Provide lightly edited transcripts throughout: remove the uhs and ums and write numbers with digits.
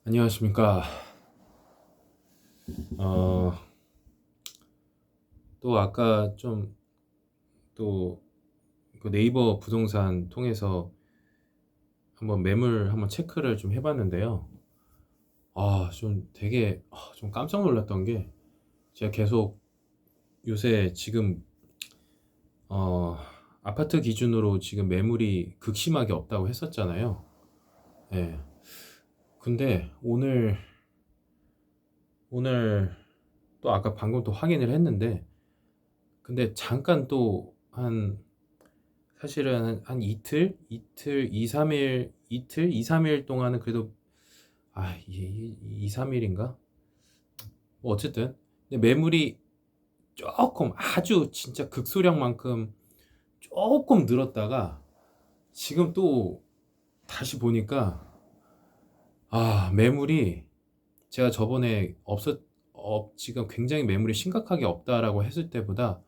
안녕하십니까. 어, 또 아까 좀 또 그 네이버 부동산 통해서 한번 매물 한번 체크를 좀 해봤는데요. 좀 되게 좀 깜짝 놀랐던 게 제가 계속 요새 지금 어, 아파트 기준으로 지금 매물이 극심하게 없다고 했었잖아요. 예. 근데 오늘 또 아까 방금 또 확인을 했는데 근데 잠깐 또한 사실은 한 이틀, 2-3일, 이틀, 2-3일 동안은 그래도 이게 2-3일인가? 뭐 어쨌든 근데 매물이 조금 아주 진짜 극소량만큼 조금 늘었다가 지금 또 다시 보니까 매물이 제가 저번에 지금 굉장히 매물이 심각하게 없다라고 했을 때보다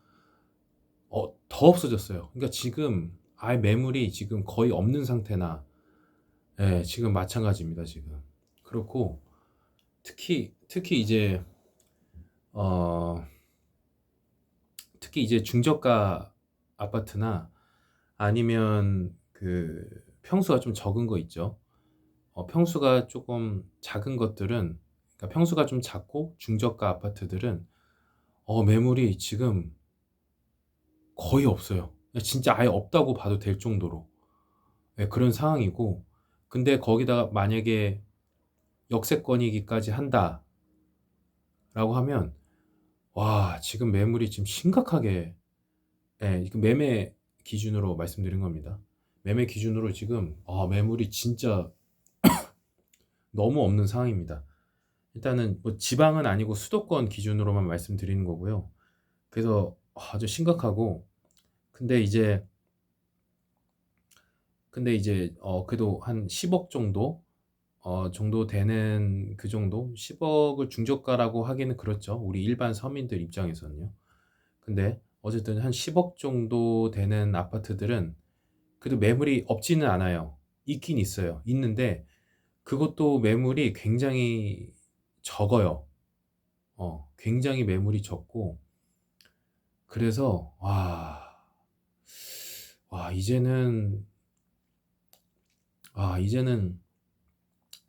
더 없어졌어요. 그러니까 지금 아예 매물이 지금 거의 없는 상태나 예, 지금 마찬가지입니다, 지금. 그렇고, 특히 이제, 어, 특히 이제 중저가 아파트나 아니면 그 평수가 좀 적은 거 있죠. 평수가 조금 작은 것들은, 그러니까 평수가 좀 작고 중저가 아파트들은, 매물이 지금 거의 없어요. 진짜 아예 없다고 봐도 될 정도로. 예, 그런 상황이고, 근데 거기다가 만약에 역세권이기까지 한다라고 하면, 와, 지금 매물이 지금 심각하게, 예, 이거 매매 기준으로 말씀드린 겁니다. 매매 기준으로 지금, 매물이 진짜 너무 없는 상황입니다. 일단은 뭐 지방은 아니고 수도권 기준으로만 말씀드리는 거고요. 그래서 아주 심각하고, 근데 이제, 그래도 한 10억 정도 되는 그 정도? 10억을 중저가라고 하기는 그렇죠. 우리 일반 서민들 입장에서는요. 근데 어쨌든 한 10억 정도 되는 아파트들은 그래도 매물이 없지는 않아요. 있긴 있어요. 있는데 그것도 매물이 굉장히 적어요. 굉장히 매물이 적고 그래서 이제는 이제는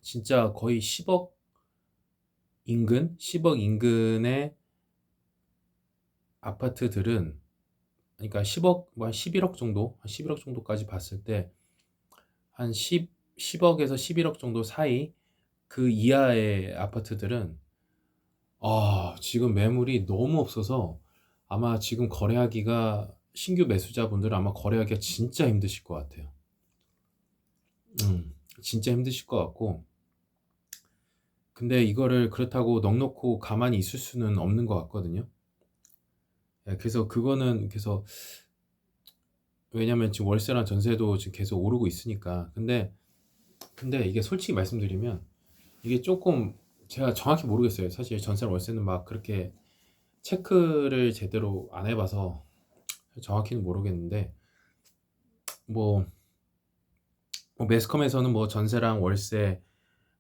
진짜 거의 10억 인근의 아파트들은 그러니까 10억, 뭐 한 11억 정도, 한 11억 정도까지 봤을 때 한 10억에서 11억 정도 사이 그 이하의 아파트들은 지금 매물이 너무 없어서 아마 지금 신규 매수자분들은 아마 거래하기가 진짜 힘드실 것 같아요. 진짜 힘드실 것 같고. 근데 이거를 그렇다고 넋놓고 가만히 있을 수는 없는 것 같거든요. 예, 그래서 왜냐면 지금 월세랑 전세도 지금 계속 오르고 있으니까. 근데 이게 솔직히 말씀드리면 이게 조금 제가 정확히 모르겠어요. 사실 전세랑 월세는 막 그렇게 체크를 제대로 안 해봐서 정확히는 모르겠는데 뭐, 뭐 매스컴에서는 뭐 전세랑 월세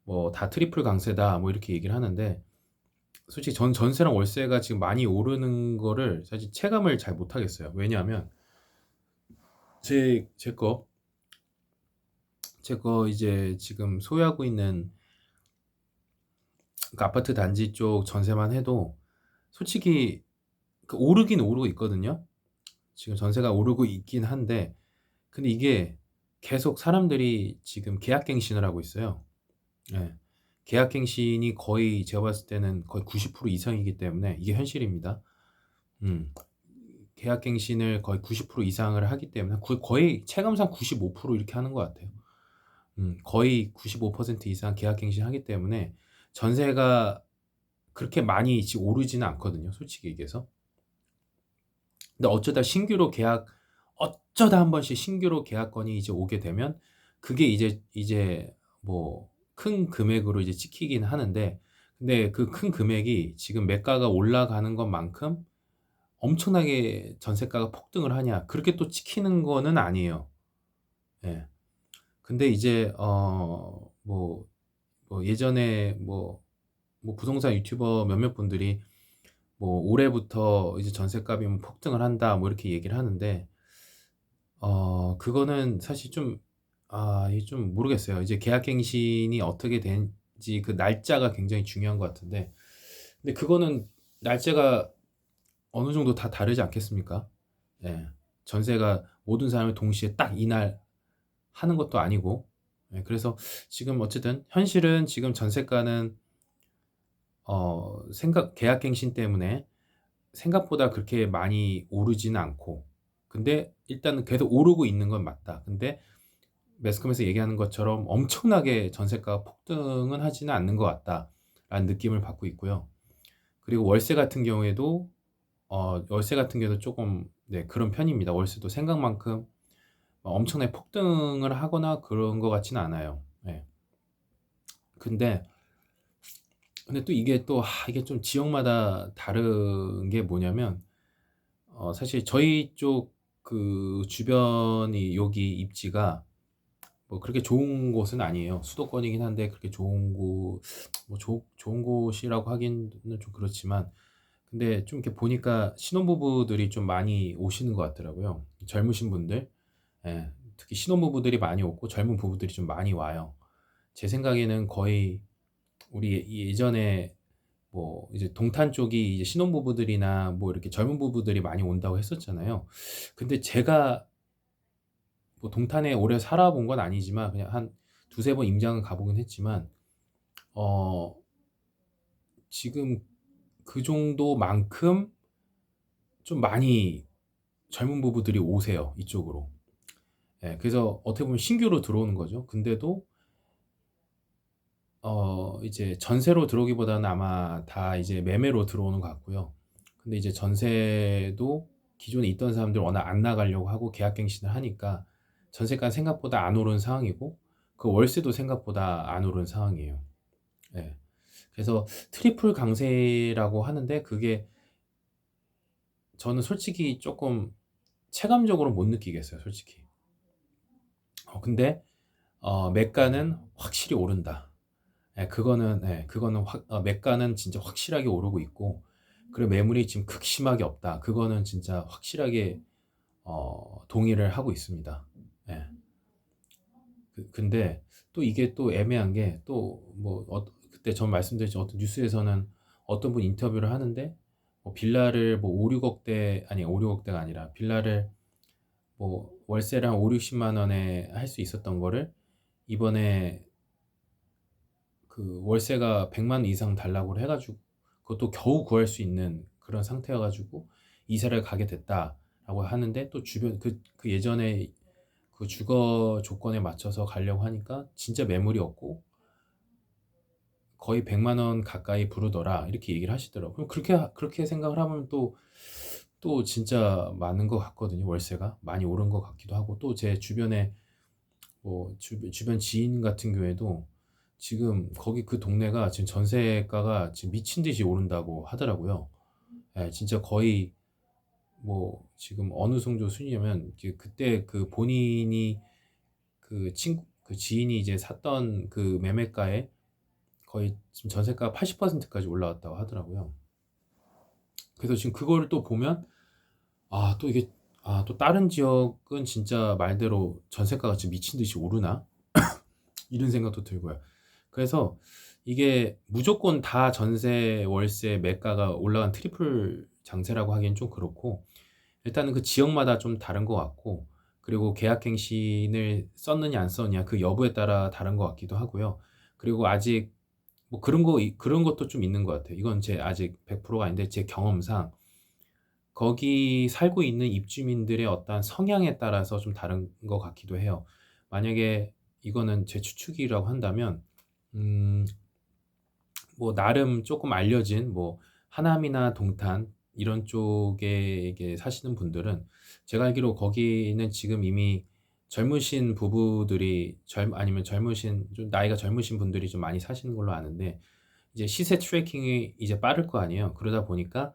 뭐 다 트리플 강세다 뭐 이렇게 얘기를 하는데 솔직히 전세랑 월세가 지금 많이 오르는 거를 사실 체감을 잘 못하겠어요. 왜냐하면 제, 제 거, 제 거 이제 지금 소유하고 있는 그 아파트 단지 쪽 전세만 해도 솔직히 오르긴 오르고 있거든요. 지금 전세가 오르고 있긴 한데 근데 이게 계속 사람들이 지금 계약갱신을 하고 있어요. 예. 계약갱신이 거의 제가 봤을 때는 거의 90% 이상이기 때문에 이게 현실입니다. 음. 계약갱신을 거의 90% 이상을 하기 때문에 거의 체감상 95% 이렇게 하는 것 같아요. 거의 95% 이상 계약갱신 하기 때문에 전세가 그렇게 많이 지금 오르지는 않거든요. 솔직히 얘기해서. 근데 어쩌다 한 번씩 신규로 계약건이 이제 오게 되면 그게 이제 뭐 큰 금액으로 이제 찍히긴 하는데 근데 그 큰 금액이 지금 매가가 올라가는 것만큼 엄청나게 전세가가 폭등을 하냐 그렇게 또 찍히는 거는 아니에요. 예. 근데 이제 뭐 예전에 부동산 유튜버 몇몇 분들이 올해부터 이제 전셋값이 폭등을 한다 이렇게 얘기를 하는데, 그거는 사실 좀 이게 좀 모르겠어요. 이제 계약갱신이 어떻게 된지 그 날짜가 굉장히 중요한 것 같은데, 근데 그거는 날짜가 어느 정도 다 다르지 않겠습니까? 예. 전세가 모든 사람이 동시에 딱 이날 하는 것도 아니고. 예, 그래서 지금 어쨌든 현실은 지금 전세가는 계약갱신 때문에 생각보다 그렇게 많이 오르지는 않고, 근데 일단은 계속 오르고 있는 건 맞다. 근데 매스컴에서 얘기하는 것처럼 엄청나게 전세가가 폭등은 하지는 않는 것 같다라는 느낌을 받고 있고요. 그리고 월세 같은 경우도 조금, 네, 그런 편입니다. 월세도 생각만큼 엄청나게 폭등을 하거나 그런 것 같지는 않아요. 네. 근데 또 이게 좀 지역마다 다른 게 뭐냐면, 사실 저희 쪽 그 주변이 여기 입지가 그렇게 좋은 곳은 아니에요. 수도권이긴 한데 그렇게 좋은 곳, 좋은 곳이라고 하기는 좀 그렇지만, 근데 좀 이렇게 보니까 신혼부부들이 좀 많이 오시는 것 같더라고요. 젊으신 분들, 예, 특히 신혼부부들이 많이 오고 젊은 부부들이 좀 많이 와요. 제 생각에는 거의 우리 예전에 이제 동탄 쪽이 이제 신혼부부들이나 이렇게 젊은 부부들이 많이 온다고 했었잖아요. 근데 제가 동탄에 오래 살아본 건 아니지만 그냥 한 두세 번 임장은 가보긴 했지만, 어, 지금 그 정도만큼 좀 많이 젊은 부부들이 오세요, 이쪽으로. 예, 그래서 어떻게 보면 신규로 들어오는 거죠. 근데도 이제 전세로 들어오기보다는 아마 다 이제 매매로 들어오는 것 같고요. 근데 이제 전세도 기존에 있던 사람들 워낙 안 나가려고 하고 계약갱신을 하니까 전세가 생각보다 안 오른 상황이고, 그 월세도 생각보다 안 오른 상황이에요. 예. 그래서 트리플 강세라고 하는데, 그게 저는 솔직히 조금 체감적으로 못 느끼겠어요, 솔직히. 근데 매가는 확실히 오른다. 예, 그거는 매가는 진짜 확실하게 오르고 있고, 그리고 매물이 지금 극심하게 없다. 그거는 진짜 확실하게 동의를 하고 있습니다. 예. 근데 또 이게 또 애매한 게, 또 그때 전 말씀드렸죠. 어떤 뉴스에서는 어떤 분 인터뷰를 하는데, 빌라를 5, 6억대, 아니 5, 6억대가 아니라 빌라를 월세를 한 5, 60만 원에 할 수 있었던 거를 이번에 그 월세가 100만 이상 달라고 해가지고, 그것도 겨우 구할 수 있는 그런 상태여가지고 이사를 가게 됐다라고 하는데, 또 주변 그 예전에 그 주거 조건에 맞춰서 가려고 하니까 진짜 매물이 없고 거의 100만 원 가까이 부르더라, 이렇게 얘기를 하시더라고요. 그럼 그렇게 생각을 하면 또 진짜 많은 것 같거든요. 월세가 많이 오른 것 같기도 하고, 또 제 주변에 주변 지인 같은 경우에도 지금 거기 그 동네가 지금 전세가가 지금 미친 듯이 오른다고 하더라고요. 예, 진짜 거의 지금 어느 정도 수준이냐면, 그때 그 본인이 그 지인이 이제 샀던 그 매매가에 거의 지금 전세가 80%까지 올라왔다고 하더라고요. 그래서 지금 그거를 또 보면, 또 이게, 또 다른 지역은 진짜 말대로 전세가가 지금 미친 듯이 오르나? 이런 생각도 들고요. 그래서 이게 무조건 다 전세, 월세, 매가가 올라간 트리플 장세라고 하기엔 좀 그렇고, 일단은 그 지역마다 좀 다른 것 같고, 그리고 계약갱신을 썼느냐 안 썼느냐 그 여부에 따라 다른 것 같기도 하고요. 그리고 아직 그런 것도 좀 있는 것 같아요. 이건 제 아직 100%가 아닌데, 제 경험상 거기 살고 있는 입주민들의 어떤 성향에 따라서 좀 다른 것 같기도 해요. 만약에 이거는 제 추측이라고 한다면, 음, 나름 조금 알려진 하남이나 동탄 이런 쪽에 이게 사시는 분들은, 제가 알기로 거기는 지금 이미 젊으신 부부들이 아니면 젊으신 좀 나이가 젊으신 분들이 좀 많이 사시는 걸로 아는데, 이제 시세 트래킹이 이제 빠를 거 아니에요. 그러다 보니까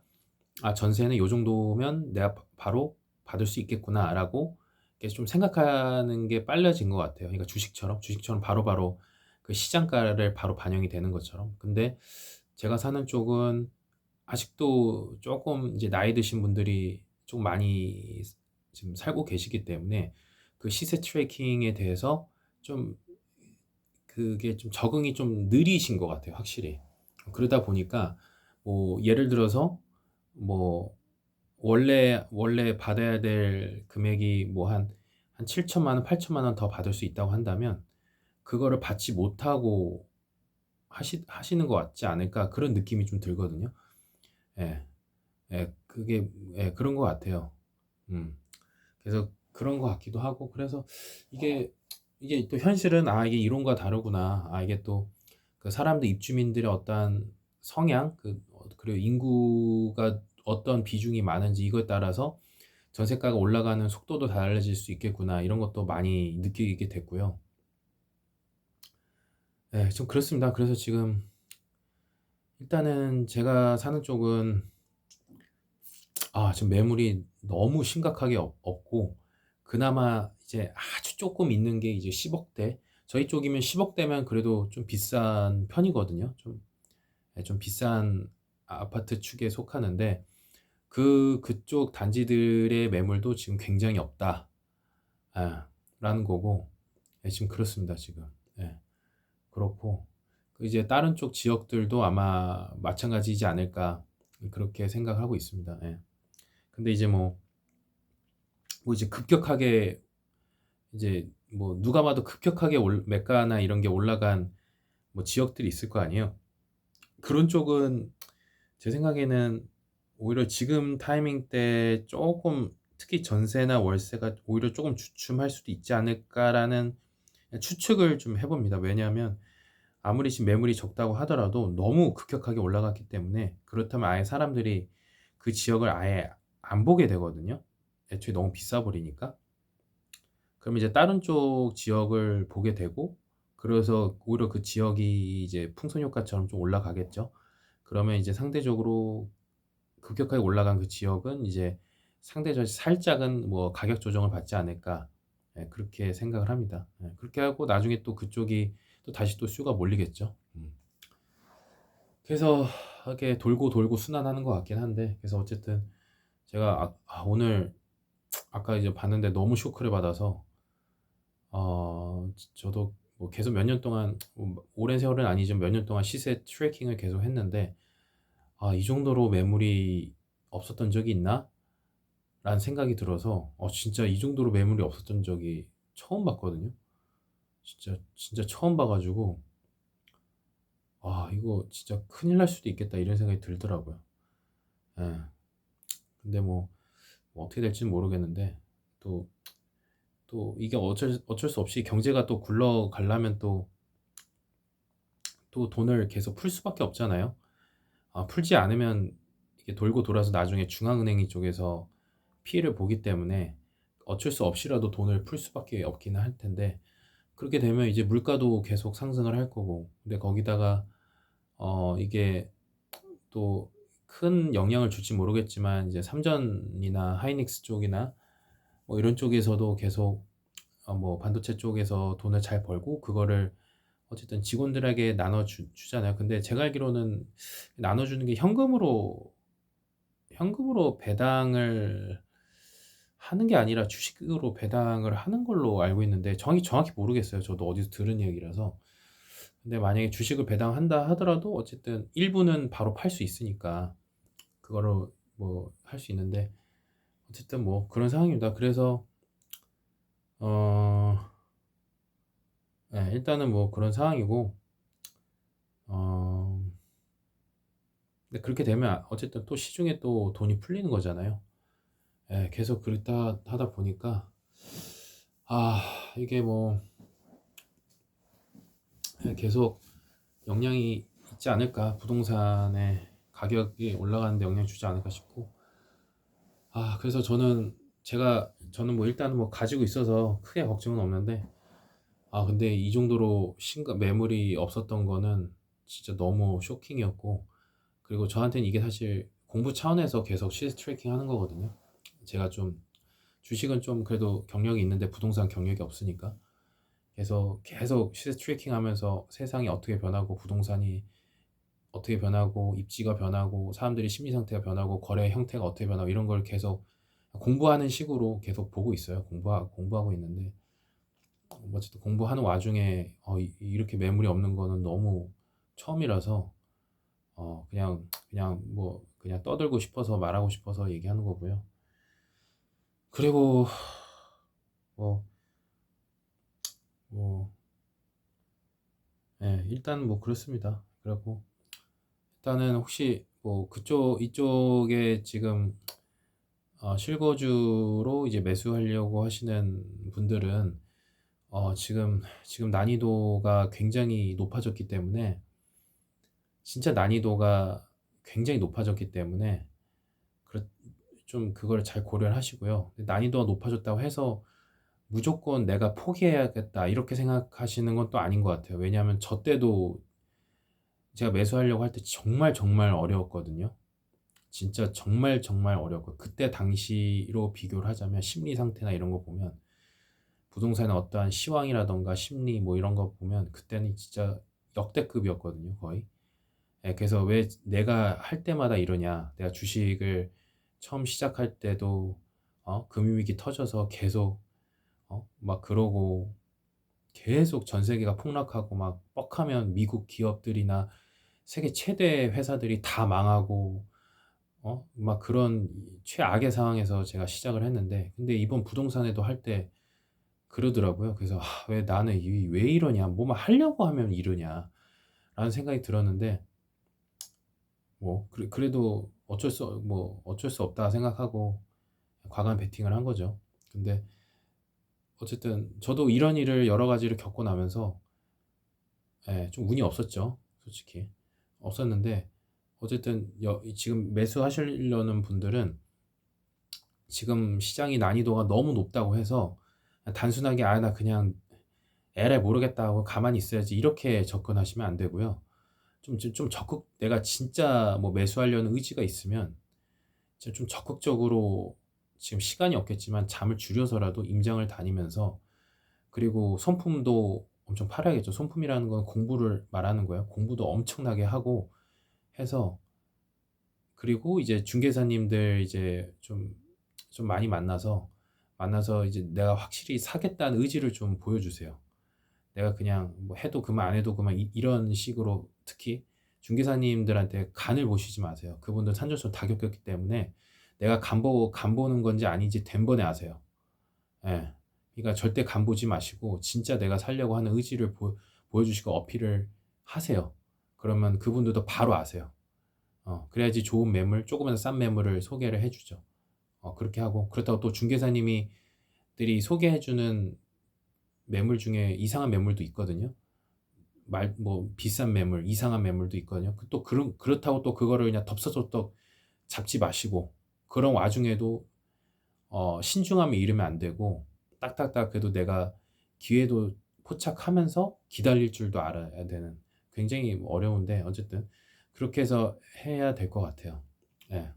전세는 요 정도면 내가 바로 받을 수 있겠구나라고 이렇게 좀 생각하는 게 빨라진 것 같아요. 그러니까 주식처럼 바로바로 그 시장가를 바로 반영이 되는 것처럼. 근데 제가 사는 쪽은 아직도 조금 이제 나이 드신 분들이 좀 많이 지금 살고 계시기 때문에 그 시세 트래킹에 대해서 좀 그게 좀 적응이 좀 느리신 것 같아요, 확실히. 그러다 보니까 뭐 예를 들어서 뭐 원래 받아야 될 금액이 뭐 한 7천만 원, 8천만 원 더 받을 수 있다고 한다면 그거를 받지 못하고 하시는 것 같지 않을까, 그런 느낌이 좀 들거든요. 예. 예. 그게 예 그런 것 같아요. 음. 그래서 그런 것 같기도 하고, 그래서 이게 또 현실은 '아 이게 이론과 다르구나. 아 이게 또 그 사람들 입주민들의 어떠한 성향 그리고 인구가 어떤 비중이 많은지 이거에 따라서 전세가가 올라가는 속도도 달라질 수 있겠구나.' 이런 것도 많이 느끼게 됐고요. 예 좀 그렇습니다. 그래서 지금 일단은 제가 사는 쪽은 지금 매물이 너무 심각하게 없고, 그나마 이제 아주 쪼끔 있는 게 이제 10억 대. 저희 쪽이면 10억 대면 그래도 좀 비싼 편이거든요. 좀 비싼 아파트 축에 속하는데, 그쪽 단지들의 매물도 지금 굉장히 없다. 예 라는 거고, 예 지금 그렇습니다 지금. 예. 그렇고 이제 다른 쪽 지역들도 아마 마찬가지이지 않을까, 그렇게 생각하고 있습니다. 예. 근데 이제 뭐 이제 급격하게 이제 뭐 누가 봐도 급격하게 매가나 이런 게 올라간 뭐 지역들이 있을 거 아니에요. 그런 쪽은 제 생각에는 오히려 지금 타이밍 때 쪼끔, 특히 전세나 월세가 오히려 쪼금 주춤할 수도 있지 않을까라는 추측을 좀 해 봅니다. 왜냐하면 아무리 지금 매물이 적다고 하더라도 너무 급격하게 올라갔기 때문에, 그렇다면 아예 사람들이 그 지역을 아예 안 보게 되거든요, 애초에 너무 비싸 버리니까. 그럼 이제 다른 쪽 지역을 보게 되고, 그래서 오히려 그 지역이 이제 풍선 효과처럼 좀 올라가겠죠. 그러면 이제 상대적으로 급격하게 올라간 그 지역은 이제 상대적으로 살짝은 뭐 가격 조정을 받지 않을까, 예 그렇게 생각을 합니다. 예 그렇게 하고 나중에 또 그쪽이 또 다시 또 슈가 몰리겠죠. 그래서 이렇게 돌고 돌고 순환하는 것 같긴 한데, 그래서 어쨌든 제가 오늘 아까 이제 봤는데 너무 쇼크를 받아서 저도 뭐 계속 몇 년 동안 오랜 세월은 아니지만 몇 년 동안 시세 트래킹을 계속 했는데, '아 이 정도로 매물이 없었던 적이 있나?'라는 생각이 들어서 진짜 이 정도로 매물이 없었던 적이 처음 봤거든요. 진짜 처음 봐 가지고 '아 이거 진짜 큰일 날 수도 있겠다.' 이런 생각이 들더라고요. 예. 근데 뭐 어떻게 될지는 모르겠는데, 또 이게 어쩔 수 없이 경제가 또 굴러가려면 또 돈을 계속 풀 수밖에 없잖아요. 풀지 않으면 이게 돌고 돌아서 나중에 중앙은행 쪽에서 피해를 보기 때문에 어쩔 수 없이라도 돈을 풀 수밖에 없기는 할 텐데, 그렇게 되면 이제 물가도 계속 상승을 할 거고, 근데 거기다가 이게 또 큰 영향을 줄지 모르겠지만 이제 삼전이나 하이닉스 쪽이나 뭐 이런 쪽에서도 계속 뭐 반도체 쪽에서 돈을 잘 벌고 그거를 어쨌든 직원들에게 나눠 주잖아요. 근데 제가 알기로는 나눠 주는 게 현금으로 배당을 하는 게 아니라 주식으로 배당을 하는 걸로 알고 있는데, 정확히 모르겠어요. 저도 어디서 들은 얘기라서. 근데 만약에 주식을 배당한다 하더라도 어쨌든 일부는 바로 팔 수 있으니까 그거를 뭐 할 수 있는데, 어쨌든 뭐 그런 상황입니다. 그래서 어 일단은 뭐 그런 상황이고, 어 근데 그렇게 되면 어쨌든 또 시중에 또 돈이 풀리는 거잖아요. 예 계속 그렇다 하다 보니까 이게 계속 영향이 있지 않을까, 부동산의 가격이 올라가는 데 영향을 주지 않을까 싶고, 그래서 저는 뭐 일단은 뭐 가지고 있어서 크게 걱정은 없는데, 근데 이 정도로 매물이 없었던 거는 진짜 너무 쇼킹이었고, 그리고 저한테는 이게 사실 공부 차원에서 계속 시세 트래킹 하는 거거든요. 제가 좀 주식은 좀 그래도 경력이 있는데 부동산 경력이 없으니까. 계속 시세 트래킹하면서 세상이 어떻게 변하고 부동산이 어떻게 변하고 입지가 변하고 사람들이 심리 상태가 변하고 거래 형태가 어떻게 변하고 이런 걸 계속 공부하는 식으로 계속 보고 있어요. 공부하고 있는데 어쨌든 공부하는 와중에 이렇게 매물이 없는 거는 너무 처음이라서 그냥 떠들고 싶어서 말하고 싶어서 얘기하는 거고요. 그리고 뭐 뭐 예, 일단 뭐 그렇습니다. 그래고 일단은 혹시 뭐 이쪽에 지금 실거주로 이제 매수하려고 하시는 분들은 지금 난이도가 굉장히 높아졌기 때문에 진짜 난이도가 굉장히 높아졌기 때문에 그렇 좀 그걸 잘 고려를 하시고요. 난이도가 높아졌다고 해서 무조건 '내가 포기해야겠다.' 이렇게 생각하시는 건 또 아닌 것 같아요. 왜냐하면 저 때도 제가 매수하려고 할 때 정말, 정말 어려웠거든요. 진짜 정말, 정말 어려웠고 그때 당시로 비교를 하자면 심리 상태나 이런 거 보면 부동산의 어떠한 시황이라든가 심리 뭐 이런 거 보면 그때는 진짜 역대급이었거든요, 거의. 예, 그래서 왜 내가 할 때마다 이러냐. 내가 주식을 처음 시작할 때도 금융위기 터져서 계속 막 그러고 계속 전 세계가 폭락하고 막 뻑하면 미국 기업들이나 세계 최대 회사들이 다 망하고 막 그런 최악의 상황에서 제가 시작을 했는데 근데 이번 부동산에도 할 때 그러더라고요. 그래서 '아 왜 나는 왜 이러냐. 뭐만 하려고 하면 이러냐.'라는 생각이 들었는데 뭐 그래도 어쩔 수 없다 생각하고 과감히 베팅을 한 거죠. 근데 어쨌든 저도 이런 일을 여러 가지를 겪고 나면서 예, 좀 운이 없었죠. 솔직히. 없었는데 어쨌든 지금 매수하시려는 분들은 지금 시장이 난이도가 너무 높다고 해서 단순하게 '아 나 그냥 에라이 모르겠다.' 하고 '가만히 있어야지.' 이렇게 접근하시면 안 되고요. 좀 적극 내가 진짜 뭐 매수하려는 의지가 있으면 진짜 좀 적극적으로 지금 시간이 없겠지만 잠을 줄여서라도 임장을 다니면서 그리고 손품도 엄청 팔아야겠죠. 손품이라는 건 공부를 말하는 거예요. 공부도 엄청나게 하고 해서 그리고 이제 중개사님들 이제 좀 많이 만나서 이제 내가 확실히 사겠다는 의지를 좀 보여주세요. 내가 그냥 뭐 해도 그만 안 해도 그만 이런 식으로 특히 중개사님들한테 간을 보시지 마세요. 그분들 산전수전 다 겪었기 때문에 내가 간 보는 건지 아닌지 단번에 아세요. 예. 그러니까 절대 간 보지 마시고 진짜 내가 살려고 하는 의지를 보여주시고 어필을 하세요. 그러면 그분들도 바로 아세요. 그래야지 좋은 매물, 조금이라도 싼 매물을 소개를 해 주죠. 그렇게 하고 그렇다고 또 중개사님이 들이 소개해 주는 매물 중에 이상한 매물도 있거든요. 비싼 매물, 이상한 매물도 있거든요. 그렇다고 또 그거를 그냥 덥석덥석 잡지 마시고 그런 와중에도 신중함을 잃으면 안 되고 딱딱딱 그래도 내가 기회도 포착하면서 기다릴 줄도 알아야 되는 굉장히 어려운데 어쨌든 그렇게 해서 해야 될 것 같아요. 예.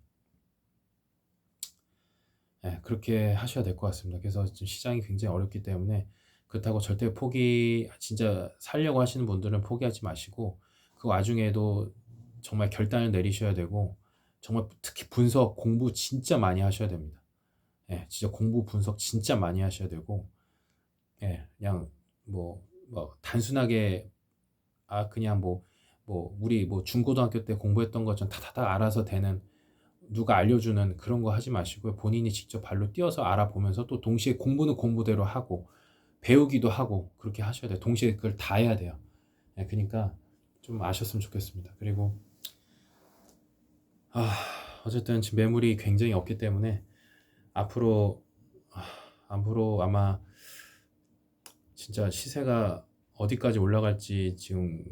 예. 그렇게 하셔야 될 것 같습니다. 그래서 지금 시장이 굉장히 어렵기 때문에 그렇다고 절대 진짜 살려고 하시는 분들은 포기하지 마시고 그 와중에도 정말 결단을 내리셔야 되고 정말 특히 공부 진짜 많이 하셔야 됩니다. 예. 진짜 공부 분석 진짜 많이 하셔야 되고 예. 그냥 단순하게 그냥 우리 중고등학교 때 공부했던 것처럼 다다다 알아서 되는 누가 알려주는 그런 거 하지 마시고요. 본인이 직접 발로 뛰어서 알아보면서 또 동시에 공부는 공부대로 하고 배우기도 하고 그렇게 하셔야 돼요. 동시에 그걸 다 해야 돼요. 예, 그러니까 좀 아셨으면 좋겠습니다. 그리고 아, 어쨌든 지금 매물이 굉장히 없기 때문에 앞으로 앞으로 아마 진짜 시세가 어디까지 올라갈지 지금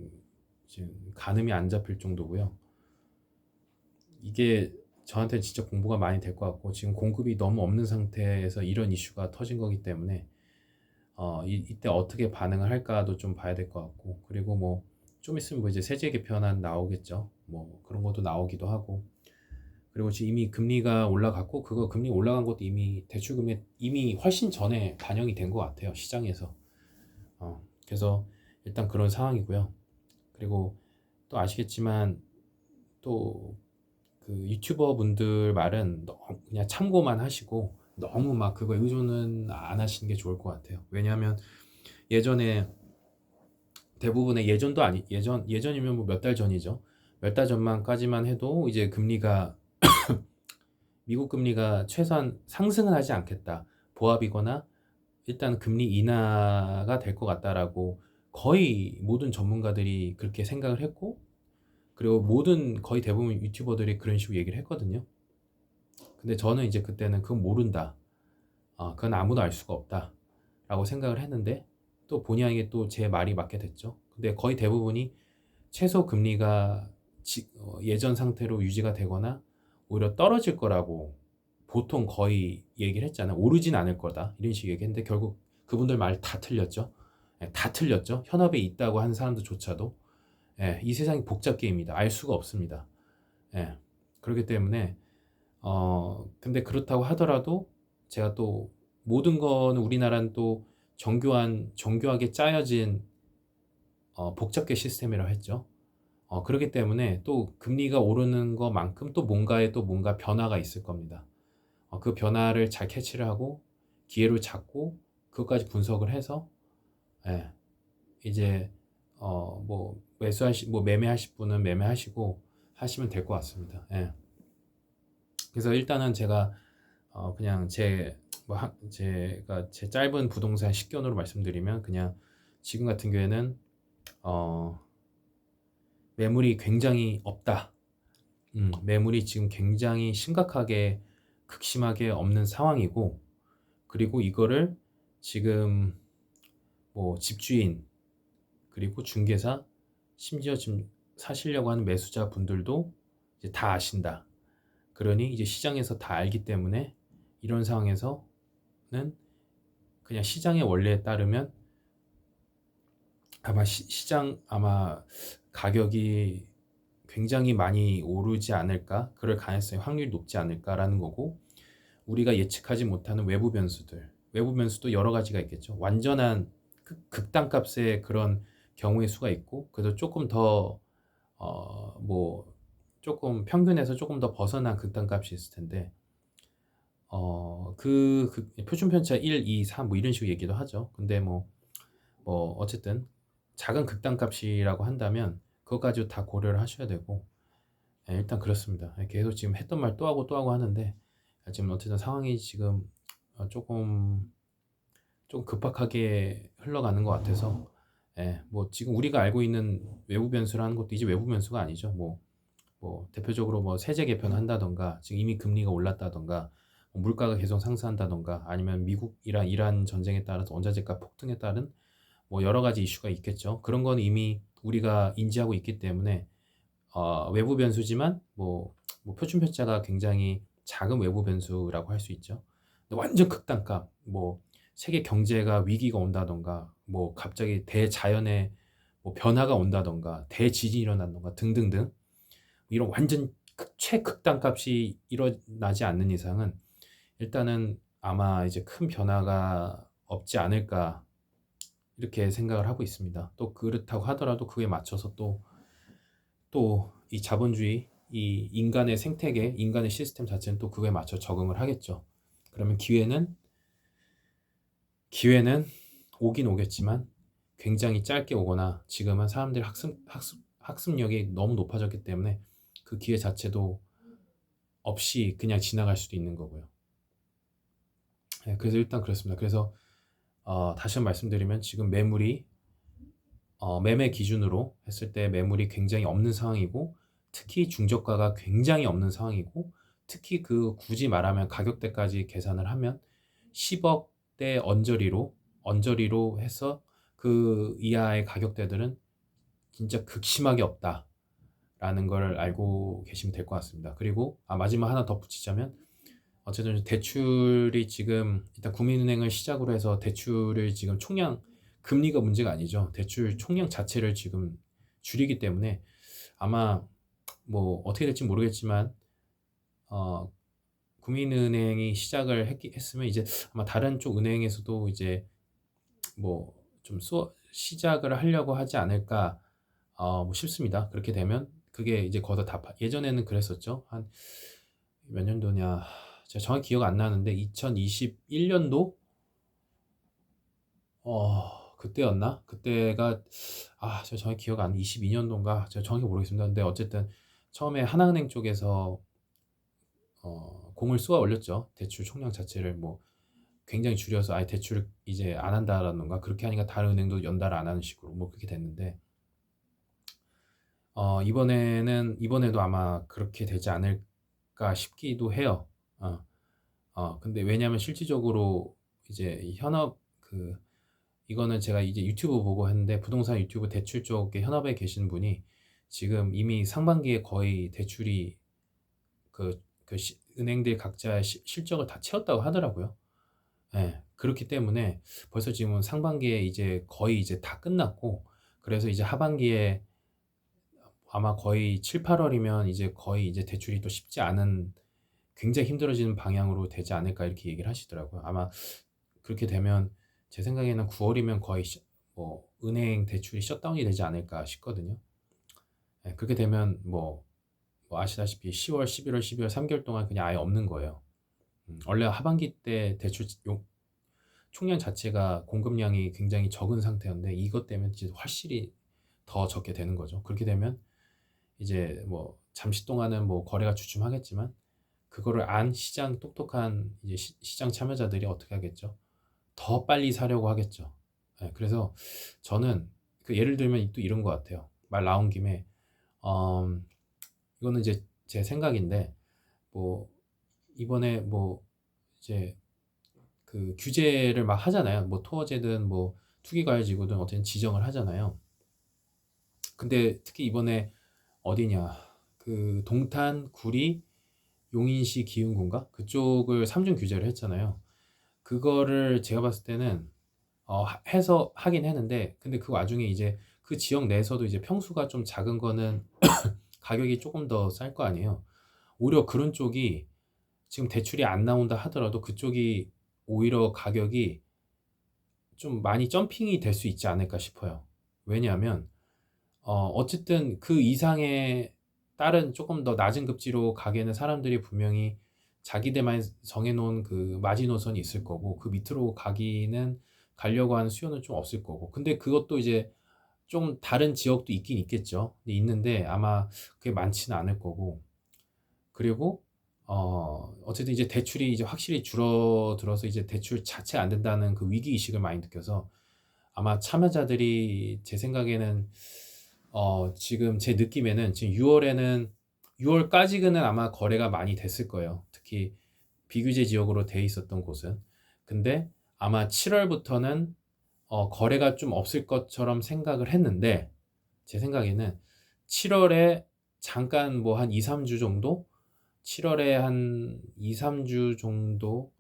가늠이 안 잡힐 정도고요. 이게 저한테는 진짜 공부가 많이 될 것 같고 지금 공급이 너무 없는 상태에서 이런 이슈가 터진 거기 때문에 이때 어떻게 반응을 할까도 좀 봐야 될 것 같고 그리고 뭐 좀 있으면 뭐 이제 세제 개편안 나오겠죠. 뭐 그런 것도 나오기도 하고 그리고 지금 이미 금리가 올라갔고 그거 금리 올라간 것도 이미 대출금리 이미 훨씬 전에 반영이 된 것 같아요 시장에서. 그래서 일단 그런 상황이고요. 그리고 또 아시겠지만 또 그 유튜버 분들 말은 너무 그냥 참고만 하시고 너무 막 그거에 의존은 안 하시는 게 좋을 것 같아요. 왜냐하면 예전에 대부분의 예전도 아니 예전이면 뭐 몇 달 전이죠. 몇 달 전만까지만 해도 이제 금리가 미국 금리가 최소한 상승은 하지 않겠다. 보합이거나 일단 금리 인하가 될 것 같다라고 거의 모든 전문가들이 그렇게 생각을 했고, 그리고 모든 거의 대부분 유튜버들이 그런 식으로 얘기를 했거든요. 근데 저는 이제 그때는 그건 모른다. 그건 아무도 알 수가 없다. 라고 생각을 했는데 또 본의 아니게 또 제 말이 맞게 됐죠. 근데 거의 대부분이 최소 금리가 예전 상태로 유지가 되거나 오히려 떨어질 거라고 보통 거의 얘기를 했잖아요. 오르진 않을 거다. 이런 식으로 얘기했는데 결국 그분들 말 다 틀렸죠. 예, 다 틀렸죠. 현업에 있다고 하는 사람들조차도. 예, 이 세상이 복잡 게임이다. 알 수가 없습니다. 예, 그렇기 때문에 근데 그렇다고 하더라도 제가 또 모든 거는 우리나라는 또 정교하게 짜여진 복잡계 시스템이라고 했죠. 그렇기 때문에 또 금리가 오르는 것만큼 또 뭔가 변화가 있을 겁니다. 그 변화를 잘 캐치를 하고 기회를 잡고 그것까지 분석을 해서, 예, 이제 뭐 매매하실 분은 매매하시고 하시면 될 것 같습니다. 예. 그래서 일단은 제가 그냥 제가 제 짧은 부동산 식견으로 말씀드리면, 그냥 지금 같은 경우에는 어, 매물이 굉장히 없다. 매물이 지금 굉장히 심각하게 극심하게 없는 상황이고, 그리고 이거를 지금 뭐 집주인 그리고 중개사, 심지어 지금 사시려고 하는 매수자 분들도 이제 다 아신다. 그러니 이제 시장에서 다 알기 때문에 이런 상황에서는 그냥 시장의 원리에 따르면 아마 아마 가격이 굉장히 많이 오르지 않을까, 그럴 가능성이 확률이 높지 않을까라는 거고, 우리가 예측하지 못하는 외부 변수도 여러 가지가 있겠죠. 완전한 극단값의 그런 경우의 수가 있고, 그래도 조금 더 뭐 조금 평균에서 조금 더 벗어난 극단값이 있을 텐데, 표준 편차 1, 2, 3 뭐 이런 식으로 얘기도 하죠. 근데 어쨌든 작은 극단값이라고 한다면 그것 가지고 다 고려를 하셔야 되고, 일단 그렇습니다. 계속 지금 했던 말 또 하고 또 하고 하는데, 지금 어쨌든 상황이 지금 좀 급박하게 흘러가는 것 같아서, 뭐 지금 우리가 알고 있는 외부 변수라는 것도 이제 외부 변수가 아니죠. 대표적으로 뭐 세제 개편을 한다던가, 지금 이미 금리가 올랐다던가, 물가가 계속 상승한다던가, 아니면 미국이랑 이란 전쟁에 따라서 원자재가 폭등에 따른 뭐 여러 가지 이슈가 있겠죠. 그런 건 이미 우리가 인지하고 있기 때문에 외부 변수지만 표준 편차가 굉장히 작은 외부 변수라고 할 수 있죠. 근데 완전 극단값, 세계 경제가 위기가 온다던가, 갑자기 대자연의 변화가 온다던가, 대지진이 일어난다던가 등등등, 이런 완전 최극단값이 일어나지 않는 이상은 일단은 아마 이제 큰 변화가 없지 않을까, 이렇게 생각을 하고 있습니다. 또 그렇다고 하더라도 그에 맞춰서 또 이 자본주의, 이 인간의 생태계, 인간의 시스템 자체는 또 그거에 맞춰 적응을 하겠죠. 그러면 기회는 오긴 오겠지만 굉장히 짧게 오거나, 지금은 사람들의 학습력이 너무 높아졌기 때문에 그 기회 자체도 없이 그냥 지나갈 수도 있는 거고요. 그래서 일단 그렇습니다. 그래서 다시 한번 말씀드리면, 지금 매매 기준으로 했을 때 매물이 굉장히 없는 상황이고, 특히 중저가가 굉장히 없는 상황이고, 특히 굳이 말하면 가격대까지 계산을 하면 10억대 언저리로 해서 그 이하의 가격대들은 진짜 극심하게 없다라는 걸 알고 계시면 될 것 같습니다. 그리고 마지막 하나 덧붙이자면, 어쨌든 대출이 지금 일단 국민은행을 시작으로 해서 대출을 지금 금리가 문제가 아니죠. 대출 총량 자체를 지금 줄이기 때문에 아마 어떻게 될지 모르겠지만, 국민은행이 시작을 했으면 이제 아마 다른 쪽 은행에서도 이제 좀 시작을 하려고 하지 않을까 뭐 싶습니다. 그렇게 되면 그게 이제 거기서 다 예전에는 그랬었죠. 한 몇 년도냐 제가 정확히 기억 안 나는데 2021년도 그때였나? 그때가 제가 정확히 기억 안 22년도인가 제가 정확히 모르겠습니다. 근데 어쨌든 처음에 하나은행 쪽에서 공을 쏘아 올렸죠. 대출 총량 자체를 뭐 굉장히 줄여서 아예 대출을 이제 안 한다라든가 그렇게 하니까 다른 은행도 연달아 안 하는 식으로 뭐 그렇게 됐는데 이번에도 아마 그렇게 되지 않을까 싶기도 해요. 근데 왜냐하면 실질적으로 이제 이 현업 이거는 제가 이제 유튜브 보고 했는데 부동산 유튜브 대출 쪽에 현업에 계신 분이 지금 이미 상반기에 거의 대출이 은행들 각자 실적을 다 채웠다고 하더라고요. 예. 그렇기 때문에 벌써 지금은 상반기에 이제 거의 이제 다 끝났고 그래서 이제 하반기에 아마 거의 7-8 월이면 이제 거의 이제 대출이 또 쉽지 않은 굉장히 힘들어지는 방향으로 되지 않을까 이렇게 얘기를 하시더라고요. 아마 그렇게 되면 제 생각에는 9 월이면 거의 뭐 은행 대출이 셧다운이 되지 않을까 싶거든요. 예. 그렇게 되면 뭐 아시다시피 10 월, 11 월, 12월 3 개월 동안 그냥 아예 없는 거예요. 원래 하반기 때 대출 총량 자체가 공급량이 굉장히 적은 상태였는데 이것 때문에 이제 훨씬 더 적게 되는 거죠. 그렇게 되면 이제 뭐 잠시 동안은 뭐 거래가 주춤하겠지만 그거를 안 시장 똑똑한 이제 시장 참여자들이 어떻게 하겠죠? 더 빨리 사려고 하겠죠. 예, 그래서 저는 예를 들면 또 이런 것 같아요. 말 나온 김에 이거는 이제 제 생각인데 뭐 이번에 뭐 이제 규제를 막 하잖아요. 뭐 토어제든 뭐 투기과열지구든 어쨌든 지정을 하잖아요. 근데 특히 이번에 어디냐 동탄, 구리, 용인시, 기흥군가 그쪽을 3중 규제를 했잖아요. 그거를 제가 봤을 때는 해서 하긴 했는데 근데 그 와중에 이제 그 지역 내에서도 이제 평수가 좀 작은 거는 가격이 조금 더 쌀 거 아니에요. 오히려 그런 쪽이 지금 대출이 안 나온다 하더라도 그쪽이 오히려 가격이 좀 많이 점핑이 될 수 있지 않을까 싶어요. 왜냐하면 어쨌든 그 이상의 다른 조금 더 낮은 급지로 가게는 사람들이 분명히 자기들만 정해 놓은 그 마지노선이 있을 거고 그 밑으로 가기는 가려고 하는 수요는 좀 없을 거고 근데 그것도 이제 좀 다른 지역도 있긴 있겠죠. 근데 있는데 아마 그게 많지는 않을 거고 그리고 어쨌든 이제 대출이 이제 확실히 줄어들어서 이제 대출 자체 안 된다는 그 위기 의식을 많이 느껴서 아마 참여자들이 제 생각에는 지금 제 느낌에는 지금 6월까지는 아마 거래가 많이 됐을 거예요. 특히 비규제 지역으로 돼 있었던 곳은. 근데 아마 7월부터는 거래가 좀 없을 것처럼 생각을 했는데 제 생각에는 7월에 잠깐 뭐 한 2-3주 정도 7월에 한 2-3주 정도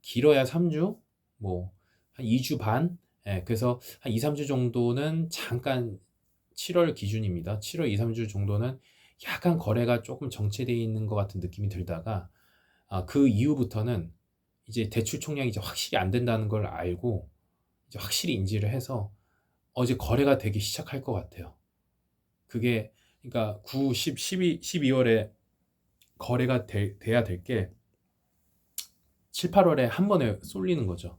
길어야 3주 뭐 한 2주 반 그래서 한 2-3주 정도는 잠깐 7월 기준입니다. 7월 2-3주 정도는 약간 거래가 조금 정체되어 있는 것 같은 느낌이 들다가 그 이후부터는 이제 대출 총량이 이제 확실히 안 된다는 걸 알고 이제 확실히 인지를 해서 이제 거래가 되기 시작할 것 같아요. 그게 그러니까 9, 10, 12, 12월에 거래가 돼야 될 게 7, 8월에 한 번에 쏠리는 거죠.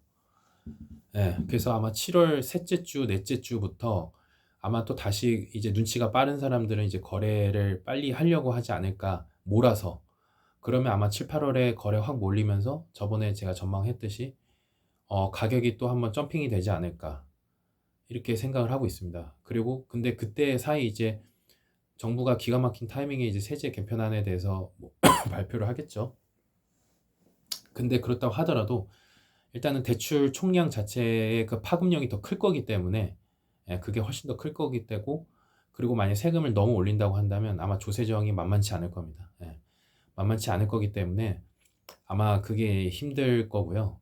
예, 그래서 아마 7월 셋째 주, 넷째 주부터 아마 또 다시 이제 눈치가 빠른 사람들은 이제 거래를 빨리 하려고 하지 않을까 몰아서 그러면 아마 7, 8월에 거래 확 몰리면서 저번에 제가 전망했듯이 가격이 또 한번 점핑이 되지 않을까 이렇게 생각을 하고 있습니다. 그리고 근데 그때 사이 이제 정부가 기가 막힌 타이밍에 이제 세제 개편안에 대해서 뭐 발표를 하겠죠. 근데 그렇다고 하더라도 일단은 대출 총량 자체의 그 파급력이 더 클 거기 때문에 그게 훨씬 더 클 거기 때고 그리고 만약 세금을 너무 올린다고 한다면 아마 조세 저항이 만만치 않을 겁니다. 만만치 않을 거기 때문에 아마 그게 힘들 거고요.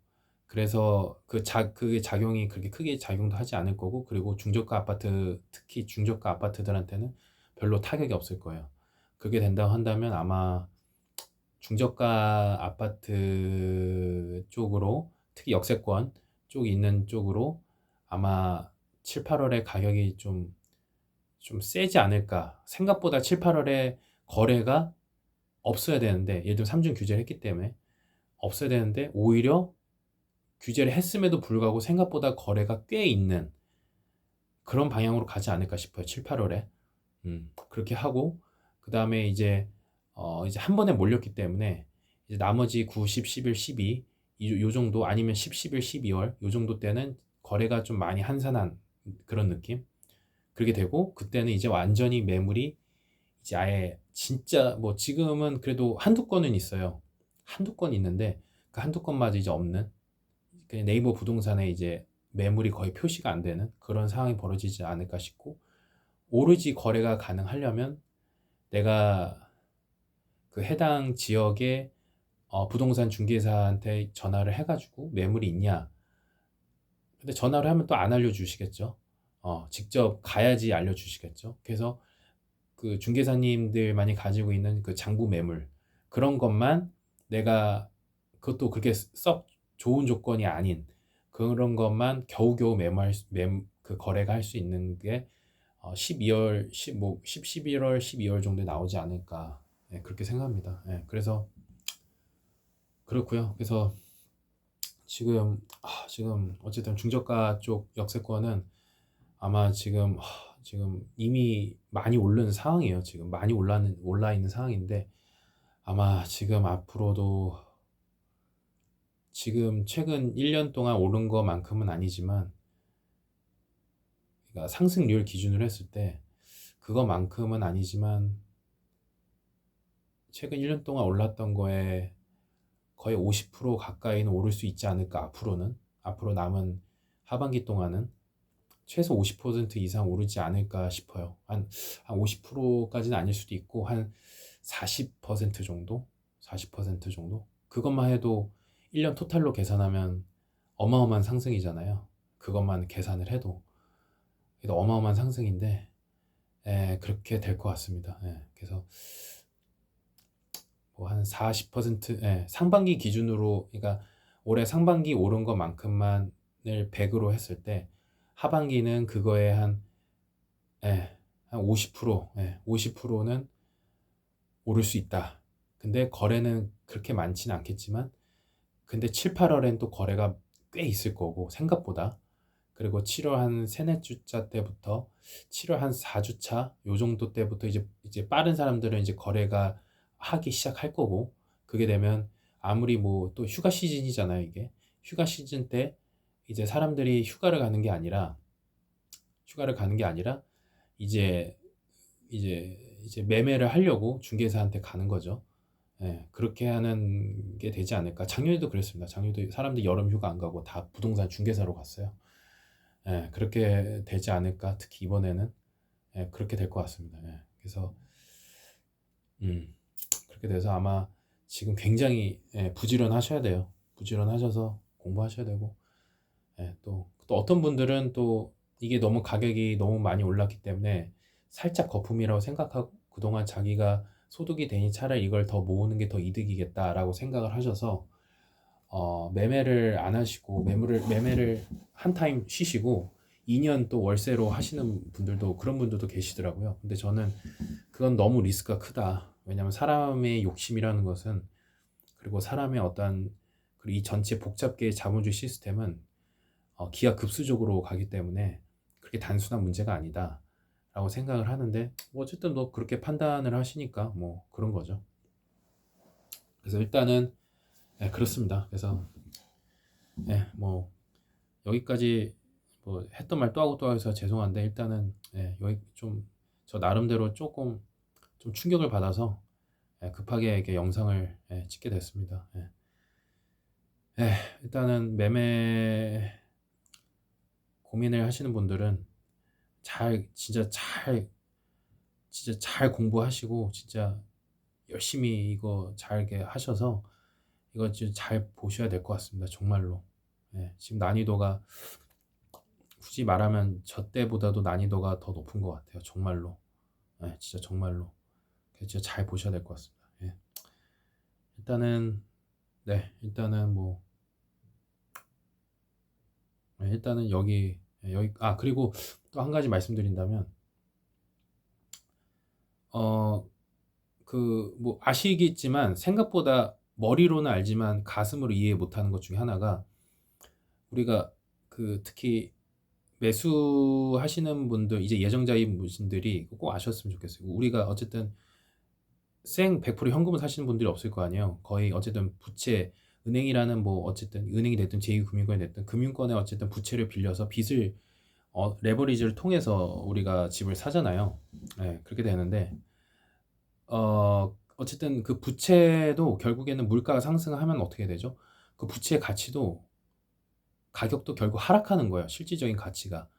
그래서 그게 작용이 그렇게 크게 작용도 하지 않을 거고 그리고 중저가 아파트 특히 중저가 아파트들한테는 별로 타격이 없을 거예요. 그게 된다고 한다면 아마 중저가 아파트 쪽으로 특히 역세권 쪽 있는 쪽으로 아마 7, 8월에 가격이 좀 세지 않을까. 생각보다 7, 8월에 거래가 없어야 되는데, 예를 들면 3중 규제를 했기 때문에 없어야 되는데, 오히려 규제를 했음에도 불구하고 생각보다 거래가 꽤 있는 그런 방향으로 가지 않을까 싶어요. 7, 8월에. 그렇게 하고, 그 다음에 이제 한 번에 몰렸기 때문에, 이제 나머지 9, 10, 11, 12, 요 정도, 아니면 10, 11, 12월, 요 정도 때는 거래가 좀 많이 한산한 그런 느낌? 그렇게 되고, 그때는 이제 완전히 매물이 이제 아예 진짜 뭐 지금은 그래도 한두 건은 있어요. 한두 건 있는데, 그 한두 건마저 이제 없는, 그냥 네이버 부동산에 이제 매물이 거의 표시가 안 되는 그런 상황이 벌어지지 않을까 싶고, 오로지 거래가 가능하려면 내가 그 해당 지역의 부동산 중개사한테 전화를 해가지고 매물이 있냐. 근데 전화를 하면 또 안 알려주시겠죠. 직접 가야지 알려주시겠죠. 그래서 그 중개사님들만이 가지고 있는 그 장부 매물, 그런 것만 내가, 그것도 그렇게 썩 좋은 조건이 아닌 그런 것만 겨우겨우 그 거래가 할 수 있는 게 12월, 11월, 12월 정도에 나오지 않을까. 네, 그렇게 생각합니다. 네, 그래서 그렇고요. 그래서 지금 어쨌든 중저가 쪽 역세권은 아마 지금 이미 많이 오른 상황이에요. 지금 많이 올라 있는 상황인데, 아마 지금 앞으로도 지금 최근 1년 동안 오른 것만큼은 아니지만, 그러니까 상승률 기준으로 했을 때 그거만큼은 아니지만, 최근 1년 동안 올랐던 거에 거의 50% 가까이는 오를 수 있지 않을까. 앞으로 남은 하반기 동안은 최소 50% 이상 오르지 않을까 싶어요. 한 50%까지는 아닐 수도 있고, 한 40% 정도? 40% 정도? 그것만 해도 1년 토탈로 계산하면 어마어마한 상승이잖아요. 그것만 계산을 해도. 그래도 어마어마한 상승인데, 그렇게 될 것 같습니다. 그래서 뭐 한 40%, 상반기 기준으로, 그러니까 올해 상반기 오른 것만큼만을 100으로 했을 때, 하반기는 그거에 한 50%, 50%는 오를 수 있다. 근데 거래는 그렇게 많지는 않겠지만, 근데 7, 8월엔 또 거래가 꽤 있을 거고, 생각보다. 그리고 7월 한 3, 4주차 때부터, 7월 한 4주차, 요 정도 때부터 이제 빠른 사람들은 이제 거래가 하기 시작할 거고, 그게 되면 아무리 뭐 또 휴가 시즌이잖아요, 이게. 휴가 시즌 때 이제 사람들이 휴가를 가는 게 아니라 이제 이제 매매를 하려고 중개사한테 가는 거죠. 그렇게 하는 게 되지 않을까. 작년에도 그랬습니다. 작년에도 사람들이 여름 휴가 안 가고 다 부동산 중개사로 갔어요. 그렇게 되지 않을까. 특히 이번에는 그렇게 될 것 같습니다. 그래서 음, 그렇게 돼서 아마 지금 굉장히 부지런하셔야 돼요. 부지런하셔서 공부하셔야 되고, 또 어떤 분들은 또 이게 너무 가격이 너무 많이 올랐기 때문에 살짝 거품이라고 생각하고, 그동안 자기가 소득이 되니 차라리 이걸 더 모으는 게 더 이득이겠다라고 생각을 하셔서 매매를 안 하시고, 매매를 한 타임 쉬시고 2년 또 월세로 하시는 분들도, 그런 분들도 계시더라고요. 근데 저는 그건 너무 리스크가 크다. 왜냐하면 사람의 욕심이라는 것은, 그리고 사람의 그리고 이 전체 복잡계의 자본주의 시스템은 기하급수적으로 가기 때문에 그렇게 단순한 문제가 아니다 라고 생각을 하는데, 뭐 어쨌든 뭐 그렇게 판단을 하시니까 뭐 그런 거죠. 그래서 일단은 그렇습니다. 그래서 뭐 여기까지 뭐 했던 말 또 하고 또 해서 죄송한데, 일단은 여기 좀 저 나름대로 조금 좀 충격을 받아서 급하게 이렇게 영상을 찍게 됐습니다. 일단은 매매 고민을 하시는 분들은 진짜 잘 공부하시고, 진짜 열심히 이거 잘게 하셔서 이거 진짜 잘 보셔야 될 것 같습니다. 정말로. 지금 난이도가, 굳이 말하면 저 때보다도 난이도가 더 높은 것 같아요. 정말로. 진짜 정말로. 그래서 진짜 잘 보셔야 될 것 같습니다. 일단은 일단은 뭐 일단은 여기 여기 그리고 또 한 가지 말씀드린다면 뭐 아시겠지만 생각보다 머리로는 알지만 가슴으로 이해 못하는 것 중에 하나가 우리가 특히 매수하시는 분들 이제 예정자인 분들이 꼭 아셨으면 좋겠어요. 우리가 어쨌든 100% 현금을 사시는 분들이 없을 거 아니에요. 거의 어쨌든 부채 은행이라는 뭐 어쨌든 은행이 됐든 제2금융권이 됐든 금융권에 어쨌든 부채를 빌려서 빚을 레버리지를 통해서 우리가 집을 사잖아요. 그렇게 되는데 어쨌든 그 부채도 결국에는 물가가 상승하면 어떻게 되죠? 그 부채의 가격도 결국 하락하는 거예요. 실질적인 가치가.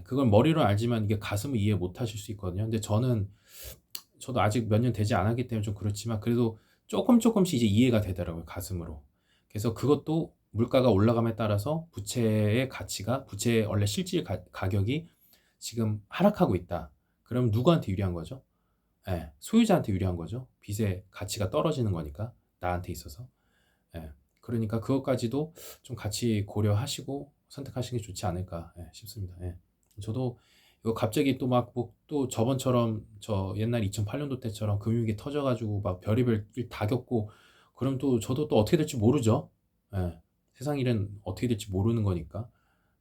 그걸 머리로 알지만 이게 가슴을 이해 못 하실 수 있거든요. 근데 저도 아직 몇 년 되지 않았기 때문에 좀 그렇지만 그래도 조금씩 이제 이해가 되더라고요, 가슴으로. 그래서 그것도 물가가 올라감에 따라서 부채의 원래 실질 가격이 지금 하락하고 있다. 그럼 누구한테 유리한 거죠? 소유자한테 유리한 거죠. 빚의 가치가 떨어지는 거니까 나한테 있어서. 그러니까 그것까지도 좀 같이 고려하시고 선택하시는 게 좋지 않을까 싶습니다. 저도 이거 갑자기 또 막 뭐 또 저번처럼 저 옛날 2008년도 때처럼 금융위기 터져가지고 막 별의별 일 다 겪고 그럼 또 저도 또 어떻게 될지 모르죠. 세상 일은 어떻게 될지 모르는 거니까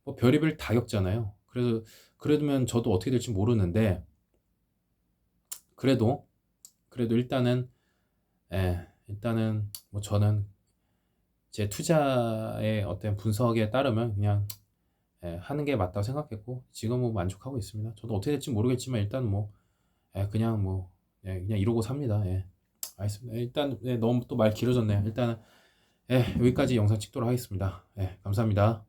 뭐 별의별 다 겪잖아요. 그래서 그러면 저도 어떻게 될지 모르는데 그래도 일단은 뭐 저는 제 투자의 어떤 분석에 따르면 그냥 하는 게 맞다고 생각했고 지금 뭐 만족하고 있습니다. 저도 어떻게 될지 모르겠지만 일단 뭐 그냥 뭐 그냥 이러고 삽니다. 알겠습니다. 일단 너무 또 말 길어졌네요. 일단은 여기까지 영상 찍도록 하겠습니다. 감사합니다.